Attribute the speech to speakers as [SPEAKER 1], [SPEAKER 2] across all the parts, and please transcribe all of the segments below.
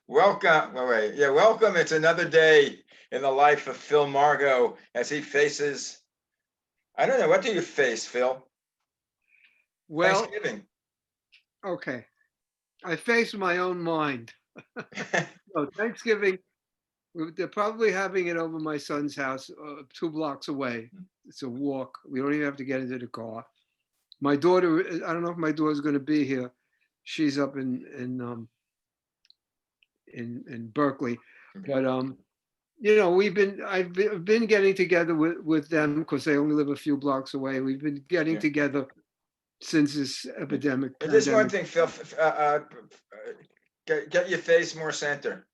[SPEAKER 1] Welcome. Wait. Yeah, welcome. It's another day in the life of Phil Margo as he faces, I don't know, what do you face, Phil?
[SPEAKER 2] Well,
[SPEAKER 1] Thanksgiving.
[SPEAKER 2] okay. I face my own mind. So Thanksgiving, they're probably having it over my son's house, 2 blocks away. It's a walk. We don't even have to get into the car. My daughter, I don't know if my daughter's going to be here. She's up in Berkeley, but I've been getting together with them because they only live a few blocks away. We've been getting
[SPEAKER 1] Yeah.
[SPEAKER 2] together since this
[SPEAKER 1] And just one
[SPEAKER 2] pandemic.
[SPEAKER 1] thing, Phil, get your face more center.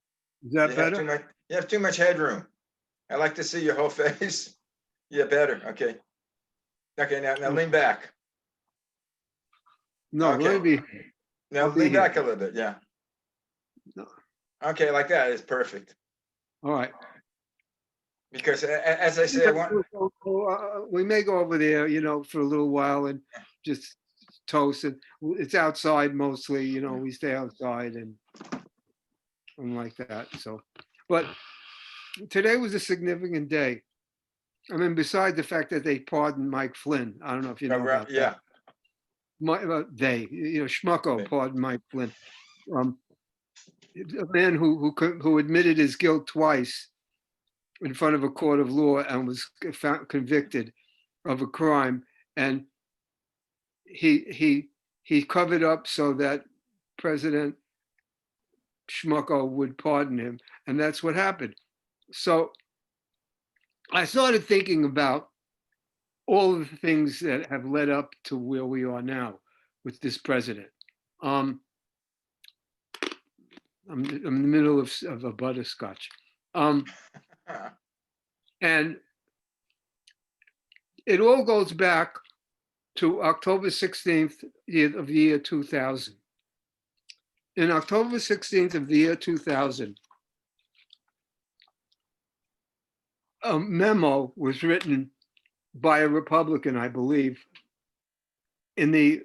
[SPEAKER 2] Is
[SPEAKER 1] You
[SPEAKER 2] that
[SPEAKER 1] have too
[SPEAKER 2] better?
[SPEAKER 1] much, you have too much headroom. I like to see your whole face. Yeah, better. Okay. Okay, now lean back.
[SPEAKER 2] No, let
[SPEAKER 1] Okay.
[SPEAKER 2] me be.
[SPEAKER 1] Now
[SPEAKER 2] I'll be
[SPEAKER 1] lean
[SPEAKER 2] here.
[SPEAKER 1] back a little bit. Yeah.
[SPEAKER 2] No.
[SPEAKER 1] Okay, like that is perfect.
[SPEAKER 2] All right.
[SPEAKER 1] Because as I say, I want.
[SPEAKER 2] We may go over there, for a little while and just toast. And it's outside mostly, we stay outside and like that. So, but today was a significant day. I mean, besides the fact that they pardoned Mike Flynn, I don't know if you know about that.
[SPEAKER 1] Yeah.
[SPEAKER 2] Schmucko pardoned Mike Flynn, a man who admitted his guilt twice in front of a court of law and was convicted of a crime, and he covered up so that President Schmucko would pardon him, and that's what happened. So I started thinking about all of the things that have led up to where we are now with this president. I'm in the middle of a butterscotch, and it all goes back to October 16th of the year 2000. In October 16th of the year 2000, a memo was written by a Republican, I believe, in the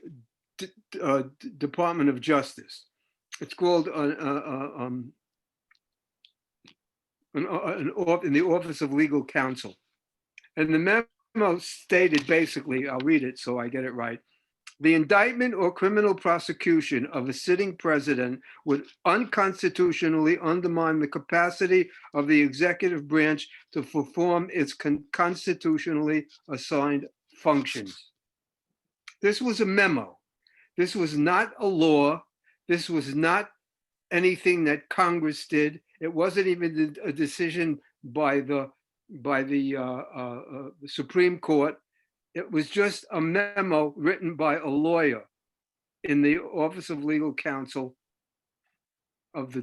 [SPEAKER 2] Department of Justice. It's called in the Office of Legal Counsel. And the memo stated basically, I'll read it so I get it right. The indictment or criminal prosecution of a sitting president would unconstitutionally undermine the capacity of the executive branch to perform its constitutionally assigned functions. This was a memo. This was not a law. This was not anything that Congress did. It wasn't even a decision by the Supreme Court. It was just a memo written by a lawyer in the Office of Legal Counsel of the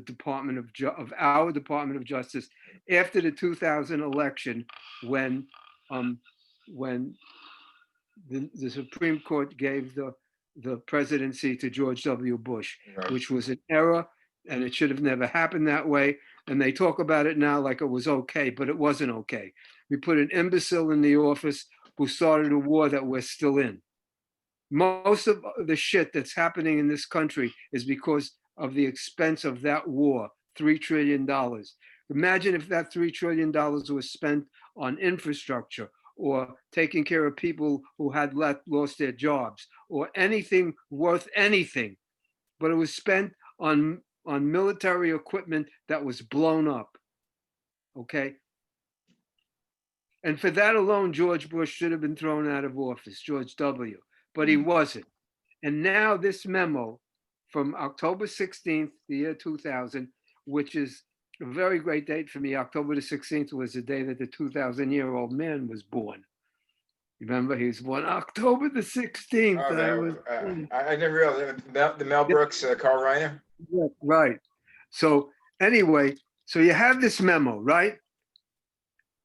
[SPEAKER 2] of our Department of Justice after the 2000 election, when the Supreme Court gave the presidency to George W. Bush,
[SPEAKER 1] Right.
[SPEAKER 2] which was an error, and it should have never happened that way. And they talk about it now like it was okay, but it wasn't okay. We put an imbecile in the office who started a war that we're still in. Most of the shit that's happening in this country is because of the expense of that war, $3 trillion. Imagine if that $3 trillion was spent on infrastructure or taking care of people who had lost their jobs or anything worth anything. But it was spent on military equipment that was blown up. Okay? And for that alone, George Bush should have been thrown out of office, George W., but he wasn't. And now this memo from October 16th, the year 2000, which is a very great date for me. October the 16th was the day that the 2,000-year-old man was born. Remember, he was born October the 16th.
[SPEAKER 1] I didn't realize the Mel Brooks, Carl Reiner.
[SPEAKER 2] Yeah, right. So anyway, so you have this memo, right?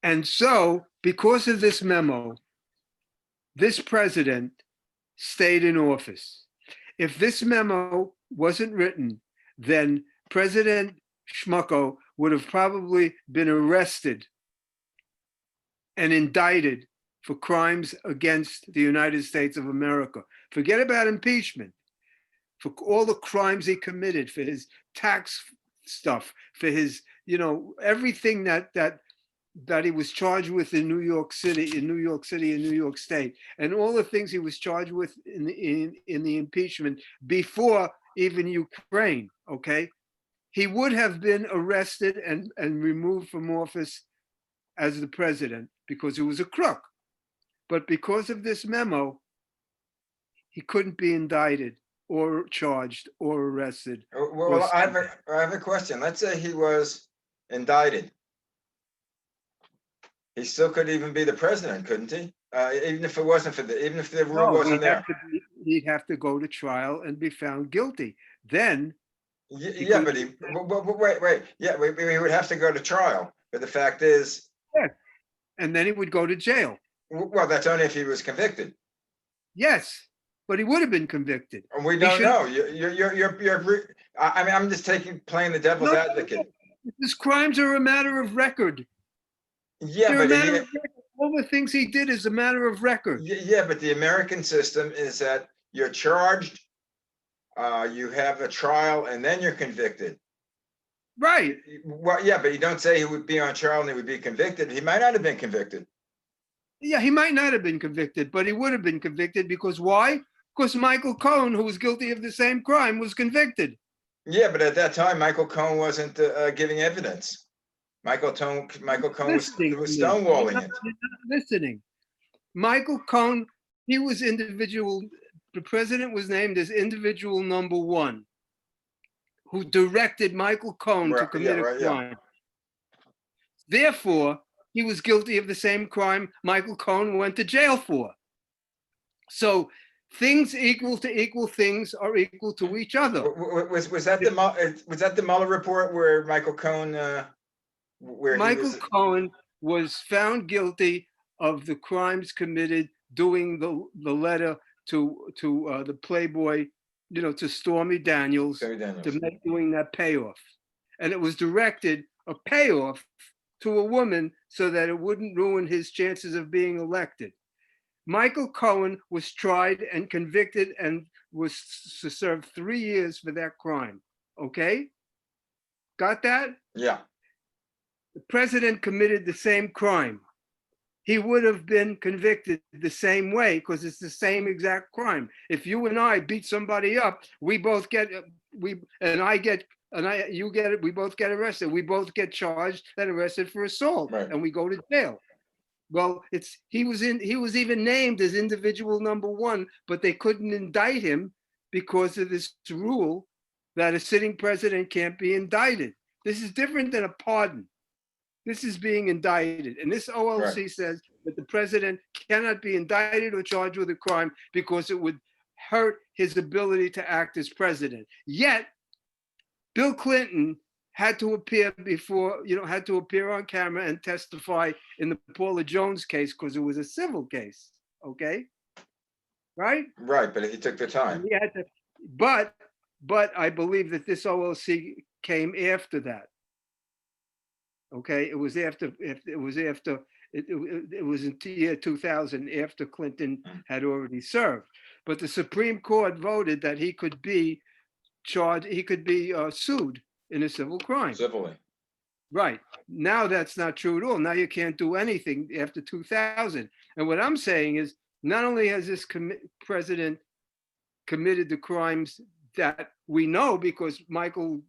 [SPEAKER 2] And so because of this memo, this president stayed in office. If this memo wasn't written, then President Schmucko would have probably been arrested and indicted for crimes against the United States of America. Forget about impeachment. For all the crimes he committed, for his tax stuff, for his, everything that he was charged with in New York City, and New York State, and all the things he was charged with in the impeachment before even Ukraine. Okay, he would have been arrested and removed from office as the president because he was a crook. But because of this memo, he couldn't be indicted or charged or arrested.
[SPEAKER 1] Well, I have a question. Let's say he was indicted. He still could even be the president, couldn't he? Even if it wasn't even if the rule wasn't there.
[SPEAKER 2] He'd have to go to trial and be found guilty. Then,
[SPEAKER 1] yeah, but wait, yeah, we would have to go to trial. But the fact is,
[SPEAKER 2] yeah, and then he would go to jail.
[SPEAKER 1] Well, that's only if he was convicted.
[SPEAKER 2] Yes, but he would have been convicted.
[SPEAKER 1] And we don't know. I mean, I'm just playing the devil's advocate.
[SPEAKER 2] His crimes are a matter of record.
[SPEAKER 1] Yeah, but
[SPEAKER 2] all the things he did is a matter of record.
[SPEAKER 1] Yeah, but the American system is that you're charged, you have a trial, and then you're convicted.
[SPEAKER 2] Right.
[SPEAKER 1] Well, yeah, but you don't say he would be on trial and he would be convicted. He might not have been convicted.
[SPEAKER 2] Yeah, he might not have been convicted, but he would have been convicted because why? Because Michael Cohen, who was guilty of the same crime, was convicted.
[SPEAKER 1] Yeah, but at that time, Michael Cohen wasn't giving evidence. Michael Cohen was stonewalling it.
[SPEAKER 2] You're not listening. Michael Cohen, he was individual. The president was named as individual number one, who directed Michael Cohen to commit a crime. Yeah. Therefore, he was guilty of the same crime Michael Cohen went to jail for. So things equal to equal things are equal to each other.
[SPEAKER 1] Was that the Mueller report where Michael Cohen?
[SPEAKER 2] Michael Cohen was found guilty of the crimes committed doing the letter to the Playboy, to Stormy Daniels, doing that payoff, and it was directed a payoff to a woman so that it wouldn't ruin his chances of being elected. Michael Cohen was tried and convicted and was to serve 3 years for that crime. Okay? Got that?
[SPEAKER 1] Yeah.
[SPEAKER 2] The president committed the same crime. He would have been convicted the same way because it's the same exact crime. If you and I beat somebody up, we both get, you get it, we both get arrested. We both get charged and arrested for assault, right, and we go to jail. Well, he was even named as individual number one, but they couldn't indict him because of this rule that a sitting president can't be indicted. This is different than a pardon. This is being indicted. And this OLC right. says that the president cannot be indicted or charged with a crime because it would hurt his ability to act as president. Yet, Bill Clinton had to appear on camera and testify in the Paula Jones case because it was a civil case. Okay? Right?
[SPEAKER 1] Right, but he took the time.
[SPEAKER 2] He had to, but I believe that this OLC came after that. Okay, it was in the year 2000 after Clinton had already served. But the Supreme Court voted that he could be charged, he could be sued in a civil crime.
[SPEAKER 1] Civilly.
[SPEAKER 2] Right. Now that's not true at all. Now you can't do anything after 2000. And what I'm saying is, not only has this president committed the crimes that we know because Michael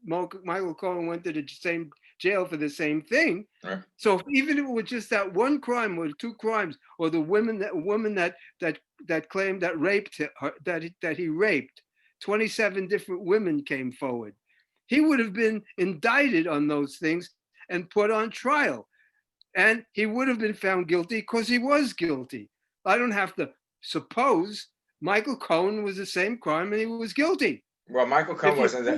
[SPEAKER 2] Cohen went to the same jail for the same thing. Right. So even if it was just that one crime or two crimes, or the woman that claimed that raped her, that he raped, 27 different women came forward. He would have been indicted on those things and put on trial. And he would have been found guilty because he was guilty. I don't have to suppose Michael Cohen was the same crime and he was guilty.
[SPEAKER 1] Well, Michael Cohen wasn't on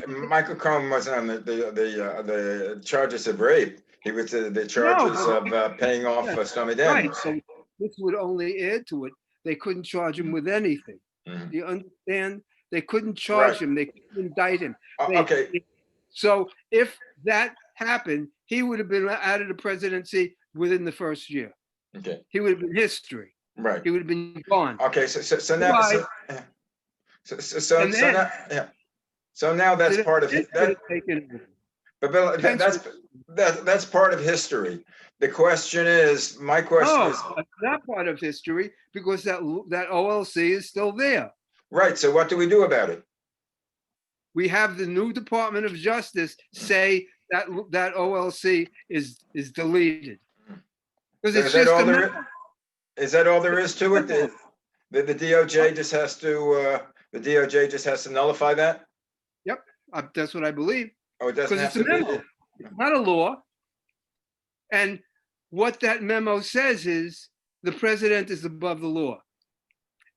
[SPEAKER 1] the charges of rape. He was the charges of paying off Stormy Daniels. Right.
[SPEAKER 2] So this would only add to it. They couldn't charge him with anything. Mm-hmm. Do you understand? They couldn't charge him. They couldn't indict him.
[SPEAKER 1] Okay.
[SPEAKER 2] So if that happened, he would have been out of the presidency within the first year.
[SPEAKER 1] Okay.
[SPEAKER 2] He would have been history.
[SPEAKER 1] Right.
[SPEAKER 2] He would have been gone.
[SPEAKER 1] Okay. So now that's part of it. But Bill,
[SPEAKER 2] Pence
[SPEAKER 1] that's part of history. The question is, my question
[SPEAKER 2] no,
[SPEAKER 1] is,
[SPEAKER 2] it's not part of history because that OLC is still there.
[SPEAKER 1] right, so what do we do about it?
[SPEAKER 2] We have the new Department of Justice say that that OLC is deleted because
[SPEAKER 1] So
[SPEAKER 2] it's just a memo.
[SPEAKER 1] is that all there is to it? The DOJ just has to, the DOJ just has to nullify that?
[SPEAKER 2] Yep, that's what I believe
[SPEAKER 1] Oh, it doesn't
[SPEAKER 2] because
[SPEAKER 1] have
[SPEAKER 2] it's a
[SPEAKER 1] to be?
[SPEAKER 2] memo. It's not a law. And what that memo says is the president is above the law.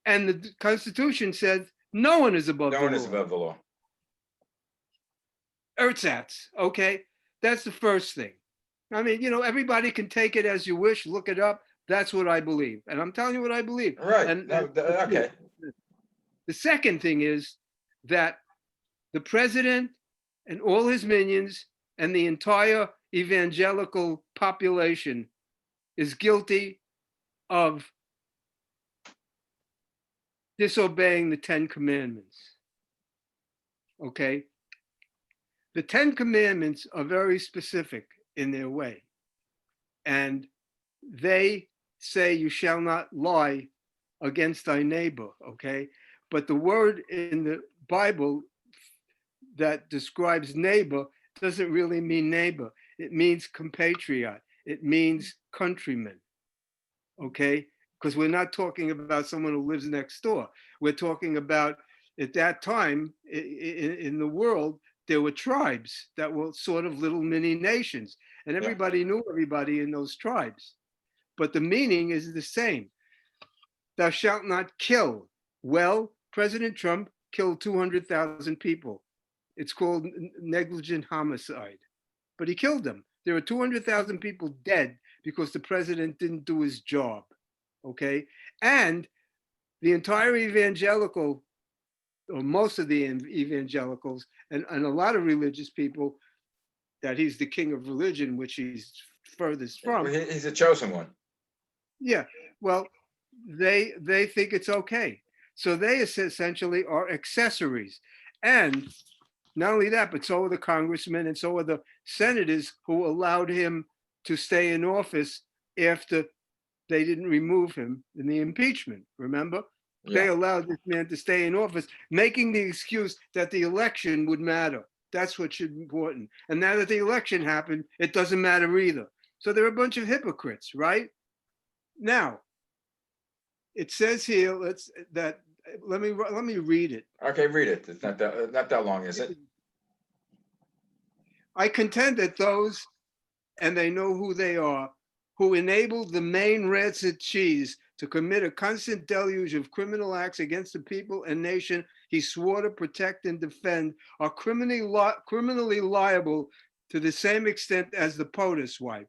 [SPEAKER 2] And the Constitution says no one is above
[SPEAKER 1] No
[SPEAKER 2] the
[SPEAKER 1] one is
[SPEAKER 2] law.
[SPEAKER 1] above the law.
[SPEAKER 2] Ersatz, okay? That's the first thing. I mean, everybody can take it as you wish, look it up. That's what I believe. And I'm telling you what I believe.
[SPEAKER 1] Right,
[SPEAKER 2] And
[SPEAKER 1] okay.
[SPEAKER 2] the second thing is that the president and all his minions and the entire evangelical population is guilty of disobeying the 10 Commandments. Okay? The 10 Commandments are very specific in their way. And they say you shall not lie against thy neighbor, okay? But the word in the Bible that describes neighbor doesn't really mean neighbor. It means compatriot. It means countryman, okay? Because we're not talking about someone who lives next door. We're talking about, at that time in the world, there were tribes that were sort of little mini nations, and everybody knew everybody in those tribes. But the meaning is the same. Thou shalt not kill. Well, President Trump killed 200,000 people. It's called negligent homicide. But he killed them. There were 200,000 people dead because the president didn't do his job. Okay? And the entire evangelical, or most of the evangelicals, and a lot of religious people, that he's the king of religion, which he's furthest from.
[SPEAKER 1] He's a chosen one.
[SPEAKER 2] Yeah, well, they think it's okay. So they essentially are accessories. And not only that, but so are the congressmen and so are the senators who allowed him to stay in office after they didn't remove him in the impeachment. Remember? They allowed this man to stay in office, making the excuse that the election would matter. That's what should be important. And now that the election happened, it doesn't matter either. So they're a bunch of hypocrites, right? Now, it says here, let me read it.
[SPEAKER 1] Okay, read it. It's not that long, is it?
[SPEAKER 2] I contend that those, and they know who they are, who enabled the Maine rancid cheese to commit a constant deluge of criminal acts against the people and nation he swore to protect and defend, are criminally liable to the same extent as the POTUS wipe,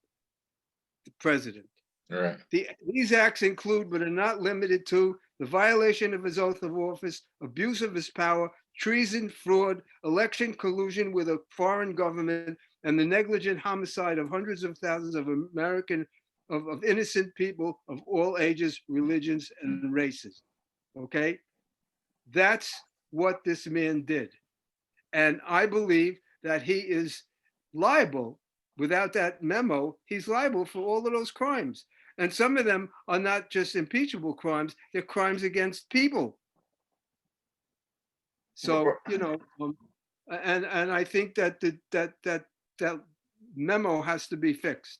[SPEAKER 2] the president.
[SPEAKER 1] Right.
[SPEAKER 2] These acts include, but are not limited to, the violation of his oath of office, abuse of his power, treason, fraud, election collusion with a foreign government, and the negligent homicide of hundreds of thousands of of innocent people of all ages, religions, and races. Okay? That's what this man did. And I believe that he is liable. Without that memo, he's liable for all of those crimes. And some of them are not just impeachable crimes, they're crimes against people. So, and I think that that memo has to be fixed.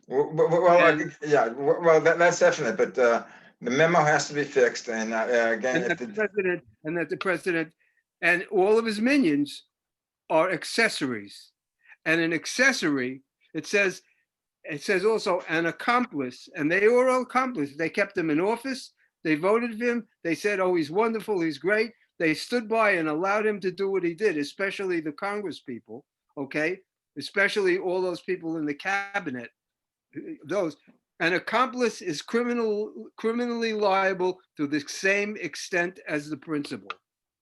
[SPEAKER 1] Well, yeah, well, that's definite, but the memo has to be fixed, and again,
[SPEAKER 2] and that the president and all of his minions are accessories. And an accessory, it says also an accomplice, and they were all accomplices. They kept him in office. They voted for him. They said, oh, he's wonderful, he's great. They stood by and allowed him to do what he did, especially the Congress people, okay? Especially all those people in the cabinet, those. An accomplice is criminally liable to the same extent as the principal.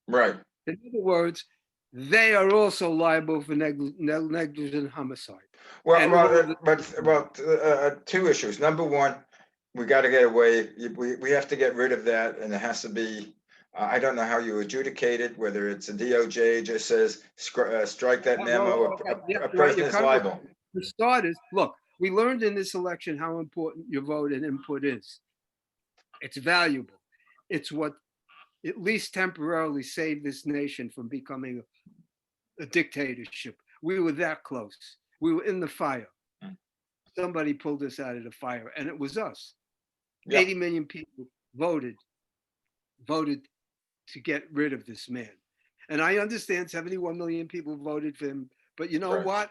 [SPEAKER 1] Right.
[SPEAKER 2] In other words, they are also liable for negligent homicide.
[SPEAKER 1] Well, two issues. Number one, we got to get away. We have to get rid of that, and it has to be I don't know how you adjudicate it, whether it's a DOJ just says, strike that memo,
[SPEAKER 2] Yeah,
[SPEAKER 1] a
[SPEAKER 2] you're right. Your
[SPEAKER 1] president's
[SPEAKER 2] Congress,
[SPEAKER 1] liable.
[SPEAKER 2] for starters, look, we learned in this election how important your vote and input is. It's valuable. It's what at least temporarily saved this nation from becoming a dictatorship. We were that close. We were in the fire. Somebody pulled us out of the fire, and it was us.
[SPEAKER 1] Yeah,
[SPEAKER 2] 80 million people voted to get rid of this man. And I understand 71 million people voted for him, but you know
[SPEAKER 1] right.
[SPEAKER 2] what?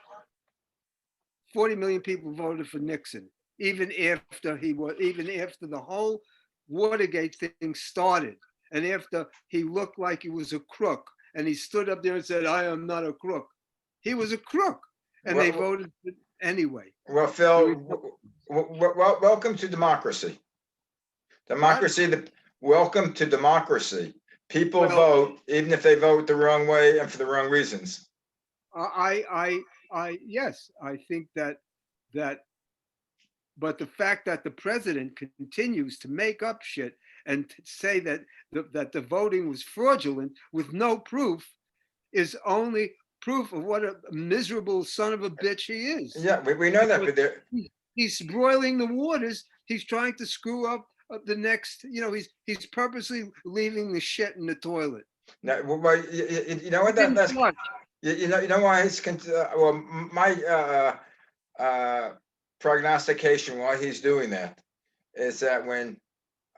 [SPEAKER 2] 40 million people voted for Nixon, even after the whole Watergate thing started, and after he looked like he was a crook, and he stood up there and said, "I am not a crook." He was a crook, and they
[SPEAKER 1] Well,
[SPEAKER 2] voted anyway.
[SPEAKER 1] well, Phil, welcome to democracy. Welcome to democracy. People
[SPEAKER 2] Well,
[SPEAKER 1] vote, even if they vote the wrong way and for the wrong reasons.
[SPEAKER 2] Yes, I think that, but the fact that the president continues to make up shit and to say that the voting was fraudulent with no proof is only proof of what a miserable son of a bitch he is.
[SPEAKER 1] Yeah, we know that, but there,
[SPEAKER 2] He's broiling the waters. He's trying to screw up the next. He's purposely leaving the shit in the toilet.
[SPEAKER 1] no, well, you know what,
[SPEAKER 2] He didn't
[SPEAKER 1] that's,
[SPEAKER 2] flush.
[SPEAKER 1] you know why he's, well, my prognostication why he's doing that is that when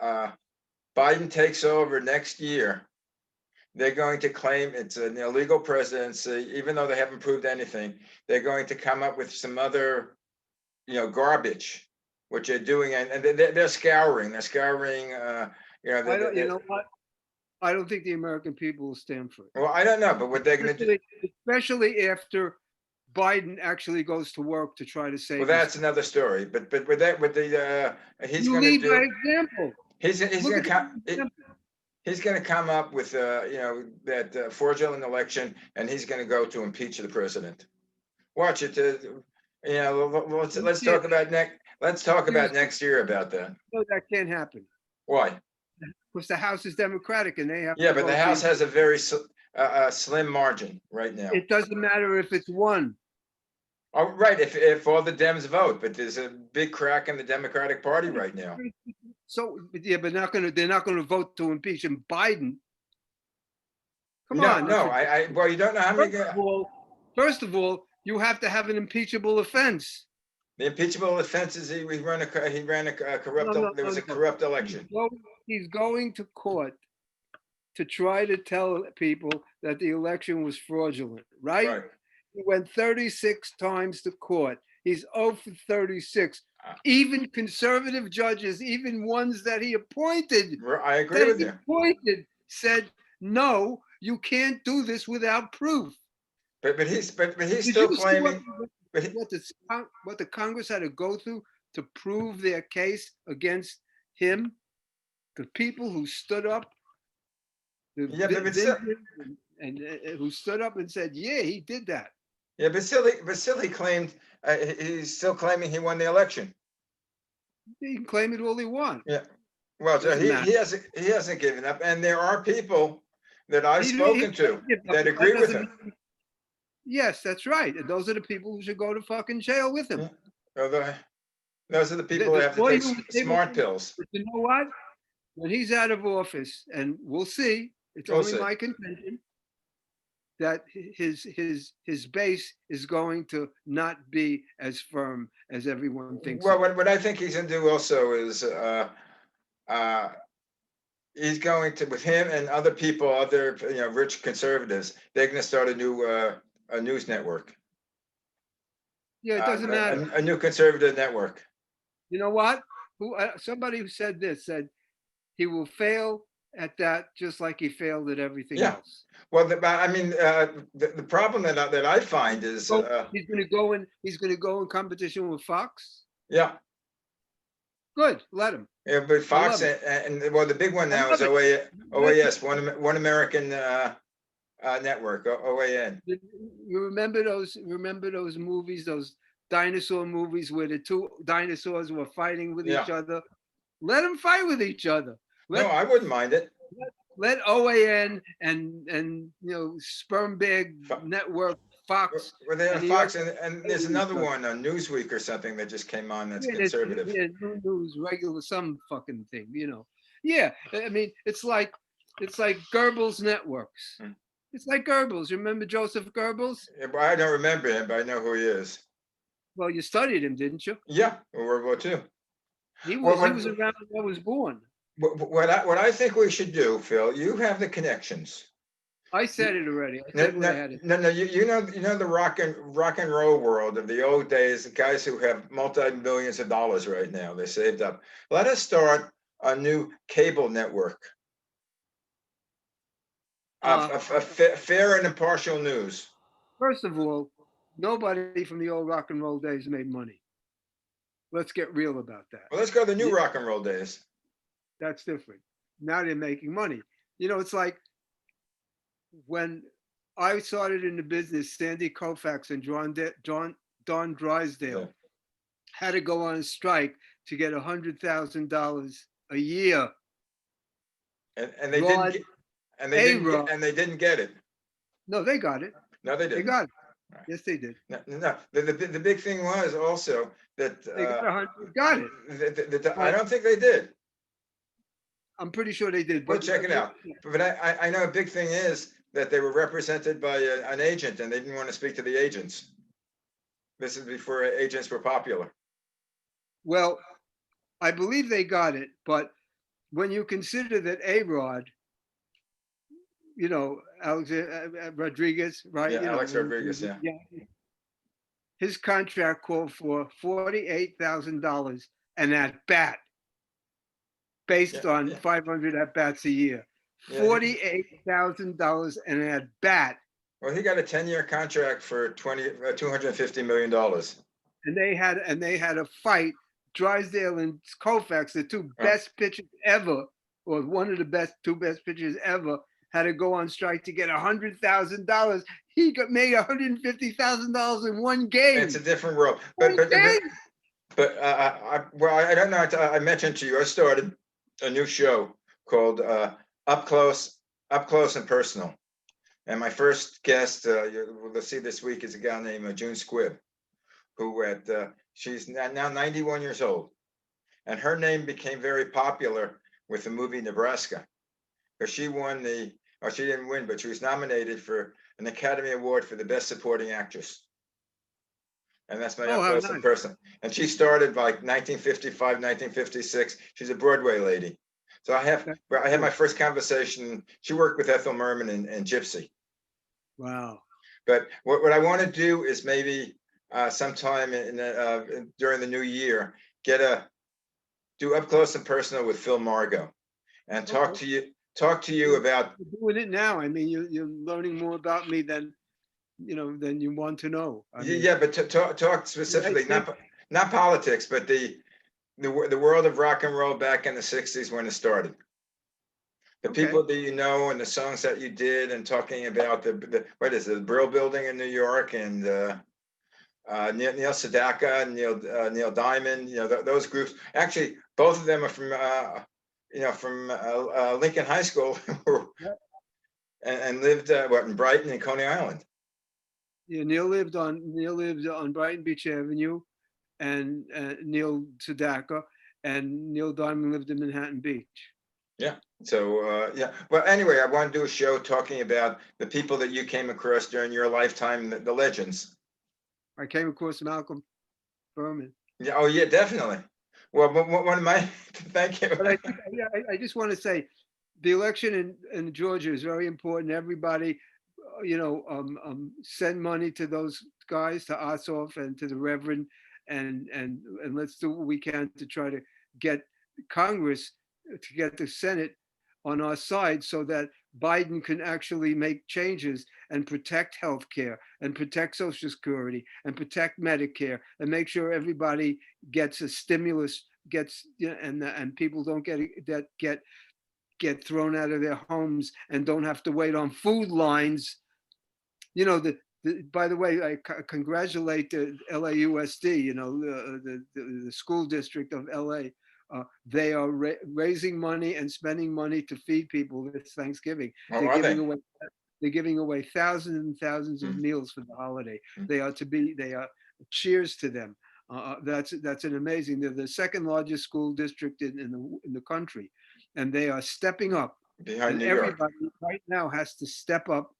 [SPEAKER 1] Biden takes over next year, they're going to claim it's an illegal presidency, even though they haven't proved anything. They're going to come up with some other, garbage, which they're doing, and they're scouring. They're scouring.
[SPEAKER 2] You know what? I don't think the American people will stand for it.
[SPEAKER 1] Well, I don't know, but what they're going to do.
[SPEAKER 2] Especially after Biden actually goes to work to try to save.
[SPEAKER 1] Well, that's another story. But with that, with the he's
[SPEAKER 2] you
[SPEAKER 1] going
[SPEAKER 2] lead
[SPEAKER 1] to
[SPEAKER 2] by
[SPEAKER 1] do.
[SPEAKER 2] example.
[SPEAKER 1] He's going to come. He's going to come up with that fraudulent election, and he's going to go to impeach the president. Watch it. Let's talk about next. Let's talk about next year about that.
[SPEAKER 2] No, that can't happen.
[SPEAKER 1] Why?
[SPEAKER 2] Because the House is Democratic, and they have.
[SPEAKER 1] Yeah, but the House has a very slim margin right now.
[SPEAKER 2] It doesn't matter if it's one.
[SPEAKER 1] Oh, right. If all the Dems vote, but there's a big crack in the Democratic Party right now.
[SPEAKER 2] So yeah, but they're not going to vote to impeach him. Biden. Come
[SPEAKER 1] No,
[SPEAKER 2] on.
[SPEAKER 1] No, well, you don't know how many.
[SPEAKER 2] First of all, you have to have an impeachable offense.
[SPEAKER 1] The impeachable offense is he ran a corrupt. There was a corrupt election.
[SPEAKER 2] He's going to court to try to tell people that the election was fraudulent, right?
[SPEAKER 1] Right.
[SPEAKER 2] He went 36 times to court. He's 0 for 36. Even conservative judges, even ones that he appointed,
[SPEAKER 1] I agree with you.
[SPEAKER 2] Appointed, said, no, you can't do this without proof.
[SPEAKER 1] But he's still claiming.
[SPEAKER 2] What the Congress had to go through to prove their case against him, the people who stood up, who stood up and said, yeah, he did that.
[SPEAKER 1] Yeah, but still he claimed he's still claiming he won the election.
[SPEAKER 2] He can claim it all he wants.
[SPEAKER 1] Yeah. Well, he hasn't given up, and there are people that I've spoken to that agree with him.
[SPEAKER 2] Yes, that's right. And those are the people who should go to fucking jail with him.
[SPEAKER 1] Yeah. Those are the people that have to take smart pills.
[SPEAKER 2] But you know what? When he's out of office, and we'll see, it's only my contention that his base is going to not be as firm as everyone thinks.
[SPEAKER 1] Well, what I think he's going to do also is he's going to, with him and other people, other rich conservatives, they're going to start a new a news network.
[SPEAKER 2] Yeah, it doesn't matter.
[SPEAKER 1] A new conservative network.
[SPEAKER 2] You know what? Somebody who said he will fail at that just like he failed at everything else.
[SPEAKER 1] Well, the problem that I find is
[SPEAKER 2] he's going to go in competition with Fox.
[SPEAKER 1] Yeah.
[SPEAKER 2] Good, let him.
[SPEAKER 1] Yeah, but Fox and the big one now is OAS, One American Network, OAN.
[SPEAKER 2] You remember those movies, those dinosaur movies where the two dinosaurs were fighting with each other? Let them fight with each other.
[SPEAKER 1] No, I wouldn't mind it.
[SPEAKER 2] let OAN and Sperm Big
[SPEAKER 1] Fo-
[SPEAKER 2] Network, Fox,
[SPEAKER 1] Well, they
[SPEAKER 2] and
[SPEAKER 1] have
[SPEAKER 2] New York
[SPEAKER 1] Fox, and
[SPEAKER 2] play
[SPEAKER 1] there's
[SPEAKER 2] with each
[SPEAKER 1] another
[SPEAKER 2] other.
[SPEAKER 1] one, Newsweek or something that just came on that's
[SPEAKER 2] Yeah,
[SPEAKER 1] conservative.
[SPEAKER 2] New News, regular, some fucking thing. Yeah, I mean, it's like Goebbels networks.
[SPEAKER 1] Hmm.
[SPEAKER 2] It's like Goebbels. You remember Joseph Goebbels?
[SPEAKER 1] Yeah, but I don't remember him, but I know who he is.
[SPEAKER 2] Well, you studied him, didn't you?
[SPEAKER 1] Yeah, World War II.
[SPEAKER 2] He
[SPEAKER 1] What
[SPEAKER 2] was he
[SPEAKER 1] what
[SPEAKER 2] was around when I was born.
[SPEAKER 1] what I think we should do, Phil? You have the connections.
[SPEAKER 2] I
[SPEAKER 1] You,
[SPEAKER 2] said it already. I
[SPEAKER 1] no,
[SPEAKER 2] said what I
[SPEAKER 1] no,
[SPEAKER 2] had to.
[SPEAKER 1] no, no. You know the rock and roll world of the old days. The guys who have multi-millions of dollars right now, they saved up. Let us start a new cable network of,
[SPEAKER 2] Uh,
[SPEAKER 1] fair and impartial news.
[SPEAKER 2] First of all, nobody from the old rock and roll days made money. Let's get real about that.
[SPEAKER 1] Well, let's go to the new
[SPEAKER 2] The-
[SPEAKER 1] rock and roll days.
[SPEAKER 2] That's different. Now they're making money. It's like when I started in the business, Sandy Koufax and Don
[SPEAKER 1] Yeah.
[SPEAKER 2] Drysdale had to go on a strike to get $100,000 a year.
[SPEAKER 1] And they didn't
[SPEAKER 2] Rod,
[SPEAKER 1] get and they
[SPEAKER 2] A
[SPEAKER 1] didn't get
[SPEAKER 2] Rod,
[SPEAKER 1] and they didn't get it.
[SPEAKER 2] no, they got it.
[SPEAKER 1] No, they
[SPEAKER 2] They
[SPEAKER 1] didn't.
[SPEAKER 2] got it.
[SPEAKER 1] Right.
[SPEAKER 2] Yes, they did.
[SPEAKER 1] No, no, no. The big thing was also that
[SPEAKER 2] They got 100, got it.
[SPEAKER 1] I
[SPEAKER 2] But
[SPEAKER 1] don't think they did.
[SPEAKER 2] I'm pretty sure they did.
[SPEAKER 1] We'll
[SPEAKER 2] But
[SPEAKER 1] check it out. But I know a big thing is that they were represented by an agent, and they didn't want to speak to the agents. This is before agents were popular.
[SPEAKER 2] well, I believe they got it. But when you consider that A Rod, Alexander Rodriguez, right?
[SPEAKER 1] Yeah, Alex Rodriguez. Yeah,
[SPEAKER 2] Yeah, his contract called for $48,000 and at bat,
[SPEAKER 1] yeah,
[SPEAKER 2] based on
[SPEAKER 1] yeah,
[SPEAKER 2] 500 at bats a year.
[SPEAKER 1] yeah.
[SPEAKER 2] $48,000 and at bat,
[SPEAKER 1] Well, he got a 10-year contract for $250 million.
[SPEAKER 2] and they had a fight. Drysdale and Koufax, the two best pitchers ever, or one of the two best pitchers ever, had to go on strike to get $100,000. He made $150,000 in one
[SPEAKER 1] It's
[SPEAKER 2] game.
[SPEAKER 1] a different world. But
[SPEAKER 2] One
[SPEAKER 1] but but
[SPEAKER 2] game.
[SPEAKER 1] but well, I don't know. I mentioned to you, I started a new show called Up Close, Up Close and Personal. And my first guest, we'll see this week, is a gal named June Squibb, who she's now 91 years old, and her name became very popular with the movie Nebraska, because she didn't win, but she was nominated for an Academy Award for the Best Supporting Actress. And that's my
[SPEAKER 2] Oh,
[SPEAKER 1] up
[SPEAKER 2] how
[SPEAKER 1] close and
[SPEAKER 2] nice.
[SPEAKER 1] personal. And she started like 1955, 1956. She's a Broadway lady. So
[SPEAKER 2] That's
[SPEAKER 1] I had my
[SPEAKER 2] cool.
[SPEAKER 1] first conversation. She worked with Ethel Merman and Gypsy.
[SPEAKER 2] Wow.
[SPEAKER 1] But what I want to do is maybe sometime during the new year, do up close and personal with Phil Margo, and
[SPEAKER 2] Okay.
[SPEAKER 1] talk to you about.
[SPEAKER 2] You're doing it now. I mean, you're learning more about me than you want to know. I mean,
[SPEAKER 1] Yeah, but talk
[SPEAKER 2] I
[SPEAKER 1] specifically,
[SPEAKER 2] think
[SPEAKER 1] not politics, but the world of rock and roll back in the 60s when it started. The
[SPEAKER 2] okay.
[SPEAKER 1] people that you know and the songs that you did, and talking about the what is it, the Brill Building in New York, and Neil Sedaka, Neil Diamond, those groups. Actually, both of them are from Lincoln High School,
[SPEAKER 2] Yeah.
[SPEAKER 1] and lived in Brighton and Coney Island.
[SPEAKER 2] Yeah, Neil lived on Brighton Beach Avenue, and Neil Sedaka, and Neil Diamond lived in Manhattan Beach.
[SPEAKER 1] Yeah. So yeah. Well, anyway, I want to do a show talking about the people that you came across during your lifetime, the legends.
[SPEAKER 2] I came across Malcolm Berman.
[SPEAKER 1] Yeah. Oh, yeah, definitely. Well, one of my thank you.
[SPEAKER 2] But I just want to say the election in Georgia is very important. Everybody, send money to those guys, to Ossoff and to the Reverend, and let's do what we can to try to get Congress, to get the Senate on our side, so that Biden can actually make changes and protect health care and protect Social Security and protect Medicare, and make sure everybody gets a stimulus, and people don't get thrown out of their homes and don't have to wait on food lines. By the way, I congratulate the LAUSD, the school district of LA, They are raising money and spending money to feed people this Thanksgiving.
[SPEAKER 1] How
[SPEAKER 2] They're
[SPEAKER 1] are
[SPEAKER 2] giving
[SPEAKER 1] they?
[SPEAKER 2] away they're giving away thousands and thousands of
[SPEAKER 1] Mm,
[SPEAKER 2] meals for the holiday.
[SPEAKER 1] mm.
[SPEAKER 2] They are cheers to them. That's an amazing. They're the second largest school district in the country, and they are stepping up.
[SPEAKER 1] Behind
[SPEAKER 2] And
[SPEAKER 1] New York.
[SPEAKER 2] everybody right now has to step up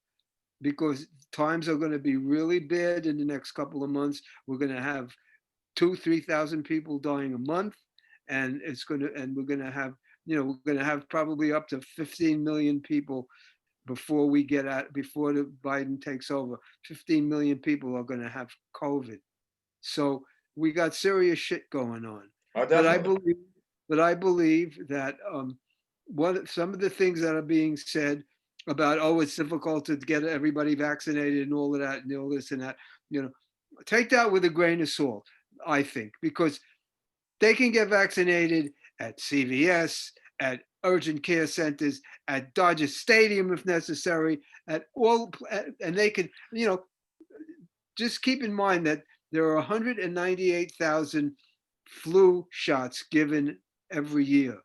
[SPEAKER 2] because times are going to be really bad in the next couple of months. We're going to have 3,000 people dying a month, and we're going to have, we're going to have probably up to 15 million people before the Biden takes over. 15 million people are going to have COVID. So we got serious shit going on.
[SPEAKER 1] Oh,
[SPEAKER 2] But I
[SPEAKER 1] definitely.
[SPEAKER 2] believe, that some of the things that are being said about, oh, it's difficult to get everybody vaccinated and all of that and all this and that, take that with a grain of salt, I think, because they can get vaccinated at CVS, at urgent care centers, at Dodger Stadium if necessary, and they can, just keep in mind that there are 198,000 flu shots given every year.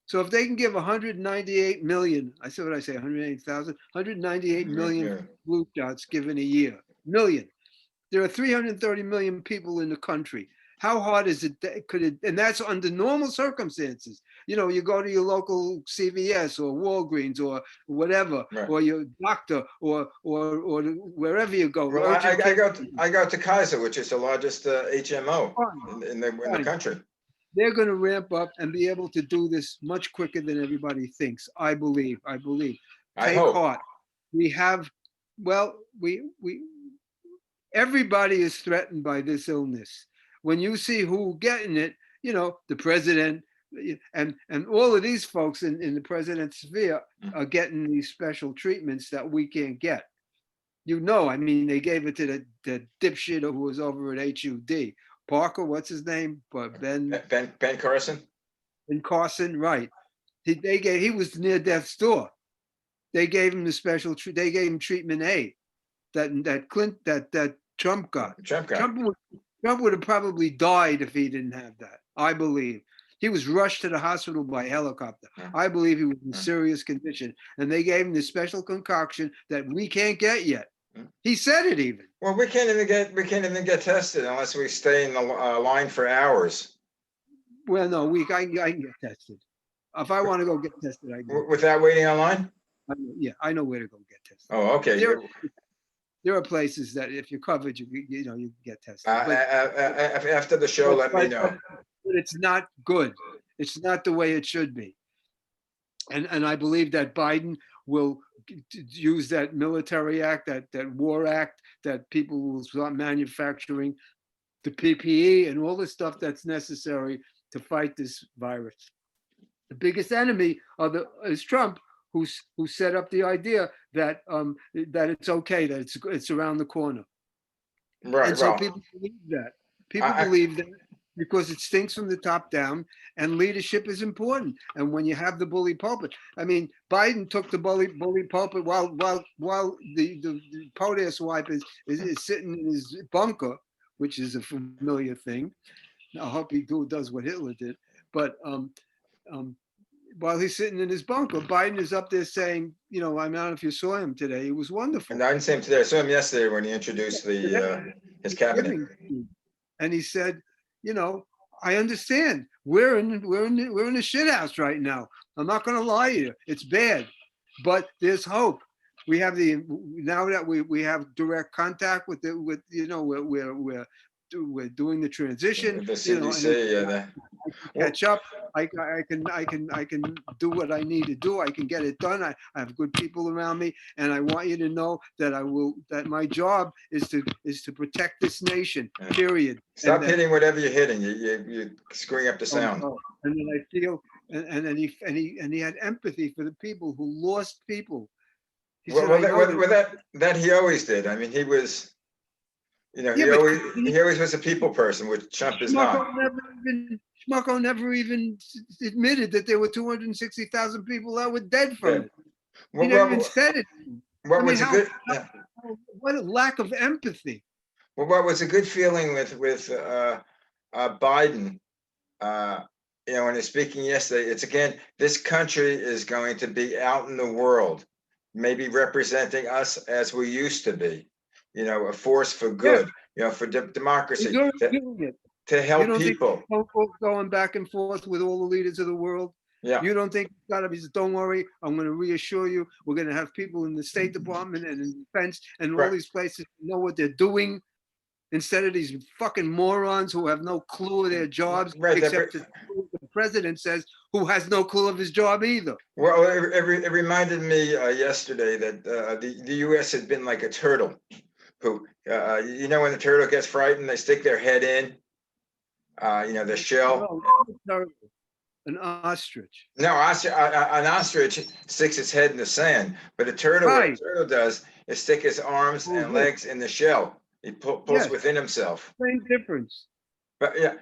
[SPEAKER 2] So if they can give 198 million, I said what I say, 108,000, 198
[SPEAKER 1] Yeah,
[SPEAKER 2] million
[SPEAKER 1] yeah.
[SPEAKER 2] flu shots given a year, million. There are 330 million people in the country. How hard is it? And that's under normal circumstances. You go to your local CVS or Walgreens or whatever,
[SPEAKER 1] Right.
[SPEAKER 2] or your doctor, or wherever you go.
[SPEAKER 1] Well,
[SPEAKER 2] Urgent care.
[SPEAKER 1] I go to Kaiser, which is the largest HMO
[SPEAKER 2] Fine,
[SPEAKER 1] in the
[SPEAKER 2] fine.
[SPEAKER 1] country.
[SPEAKER 2] They're going to ramp up and be able to do this much quicker than everybody thinks. I believe.
[SPEAKER 1] I
[SPEAKER 2] Take
[SPEAKER 1] hope.
[SPEAKER 2] heart. We have, well, we everybody is threatened by this illness. When you see who getting it, the president and all of these folks in the president's sphere are getting these special treatments that we can't get. I mean, they gave it to the dipshit who was over at HUD. Parker, what's his name?
[SPEAKER 1] Ben Carson.
[SPEAKER 2] Ben Carson, right. He was near death's door. They gave him they gave him treatment A that Trump got.
[SPEAKER 1] Trump guy.
[SPEAKER 2] Trump would have probably died if he didn't have that. I believe he was rushed to the hospital by helicopter. I believe he was in serious condition, and they gave him this special concoction that we can't get yet. He said it even.
[SPEAKER 1] Well, we can't even get tested unless we stay in the line for hours.
[SPEAKER 2] Well, no, I can get tested. If I want to go get tested, I can.
[SPEAKER 1] Without waiting online?
[SPEAKER 2] Yeah, I know where to go get tested.
[SPEAKER 1] Oh, okay.
[SPEAKER 2] There are places that if you're covered, you can get tested.
[SPEAKER 1] After the show, let me know.
[SPEAKER 2] But it's not good. It's not the way it should be. And I believe that Biden will use that military act, that war act, that people will start manufacturing the PPE and all the stuff that's necessary to fight this virus. The biggest enemy is Trump, who set up the idea that it's okay, that it's around the corner.
[SPEAKER 1] Right.
[SPEAKER 2] And so people believe that. People believe that because it stinks from the top down, and leadership is important. And when you have the bully pulpit, I mean, Biden took the bully pulpit while the POTUS wipe is sitting in his bunker, which is a familiar thing. I hope he does what Hitler did. But while he's sitting in his bunker, Biden is up there saying, I don't know if you saw him today. He was wonderful.
[SPEAKER 1] And I didn't see him today. I saw him yesterday when he introduced his cabinet.
[SPEAKER 2] And he said, I understand. We're in the shit house right now. I'm not going to lie to you. It's bad, but there's hope. We have now that we have direct contact with we're doing the transition.
[SPEAKER 1] The CDC,
[SPEAKER 2] catch up. I can do what I need to do. I can get it done. I have good people around me, and I want you to know that my job is to protect this nation. Period.
[SPEAKER 1] Stop hitting whatever you're hitting. You're screwing up the sound.
[SPEAKER 2] And then I feel, and then he had empathy for the people who lost people.
[SPEAKER 1] That he always did. I mean, he was. He always was a people person, which Trump is not.
[SPEAKER 2] Schmucko never even admitted that there were 260,000 people that were dead from it. He never even said it. What a lack of empathy.
[SPEAKER 1] Well, what was a good feeling with Biden you know, when it's speaking yesterday, it's again, this country is going to be out in the world, maybe representing us as we used to be, you know, a force for
[SPEAKER 2] Yeah,
[SPEAKER 1] good, you know, for
[SPEAKER 2] he's
[SPEAKER 1] democracy,
[SPEAKER 2] already doing it.
[SPEAKER 1] to
[SPEAKER 2] You
[SPEAKER 1] help
[SPEAKER 2] don't think
[SPEAKER 1] people.
[SPEAKER 2] phone calls going back and forth with all the leaders of the world?
[SPEAKER 1] Yeah,
[SPEAKER 2] You don't think it's gotta be, don't worry, I'm gonna reassure you, we're gonna have people in the State Department and in defense and all
[SPEAKER 1] right,
[SPEAKER 2] these places know what they're doing, instead of these fucking morons who have no clue of their jobs,
[SPEAKER 1] right.
[SPEAKER 2] except to do what the president says, who has no clue of his job either.
[SPEAKER 1] Well, it reminded me yesterday that the U.S. had been like a turtle who, you know, when the turtle gets frightened, they stick their head in, you know, the shell.
[SPEAKER 2] No, an ostrich.
[SPEAKER 1] No, an ostrich sticks its head in the sand, but a turtle, what a
[SPEAKER 2] Right.
[SPEAKER 1] turtle does is stick his arms
[SPEAKER 2] Oh,
[SPEAKER 1] and
[SPEAKER 2] this.
[SPEAKER 1] legs in the shell. He pulls
[SPEAKER 2] Yes,
[SPEAKER 1] within himself.
[SPEAKER 2] same difference.
[SPEAKER 1] But yeah,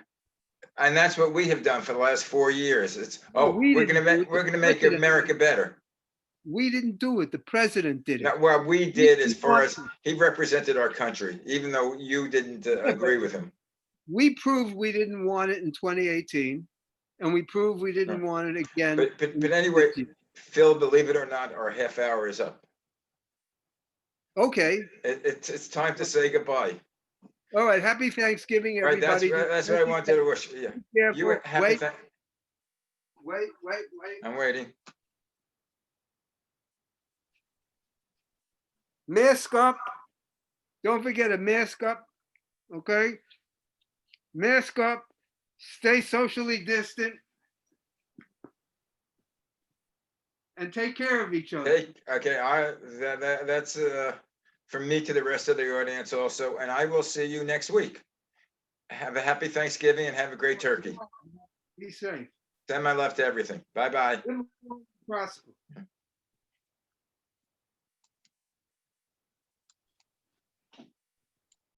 [SPEAKER 1] and that's what we have done for the last 4 years. It's,
[SPEAKER 2] No,
[SPEAKER 1] oh,
[SPEAKER 2] we didn't do it. The
[SPEAKER 1] we're gonna make
[SPEAKER 2] president
[SPEAKER 1] America
[SPEAKER 2] did.
[SPEAKER 1] better.
[SPEAKER 2] We didn't do it. The president did it.
[SPEAKER 1] Now, what we
[SPEAKER 2] We
[SPEAKER 1] did as
[SPEAKER 2] didn't
[SPEAKER 1] far
[SPEAKER 2] want
[SPEAKER 1] as
[SPEAKER 2] it.
[SPEAKER 1] he represented our country, even though you didn't
[SPEAKER 2] Yeah, but
[SPEAKER 1] agree with him.
[SPEAKER 2] we proved we didn't want it in 2018, and we proved we
[SPEAKER 1] Uh,
[SPEAKER 2] didn't want it again
[SPEAKER 1] But
[SPEAKER 2] in
[SPEAKER 1] anyway,
[SPEAKER 2] this year.
[SPEAKER 1] Phil, believe it or not, our half hour is up.
[SPEAKER 2] Okay.
[SPEAKER 1] It's time to say goodbye.
[SPEAKER 2] All right. Happy Thanksgiving,
[SPEAKER 1] Right,
[SPEAKER 2] everybody.
[SPEAKER 1] that's what I wanted to wish. Yeah,
[SPEAKER 2] Be
[SPEAKER 1] you
[SPEAKER 2] careful.
[SPEAKER 1] happy.
[SPEAKER 2] Wait.
[SPEAKER 1] I'm waiting.
[SPEAKER 2] Mask up. Don't forget to mask up. Okay. Mask up. Stay socially distant and take care of each other.
[SPEAKER 1] Okay, that's from me to the rest of the audience also, and I will see you next week. Have a happy Thanksgiving and have a great turkey.
[SPEAKER 2] Be safe.
[SPEAKER 1] Send my love to everything. Bye-bye.
[SPEAKER 2] Live long and prosper.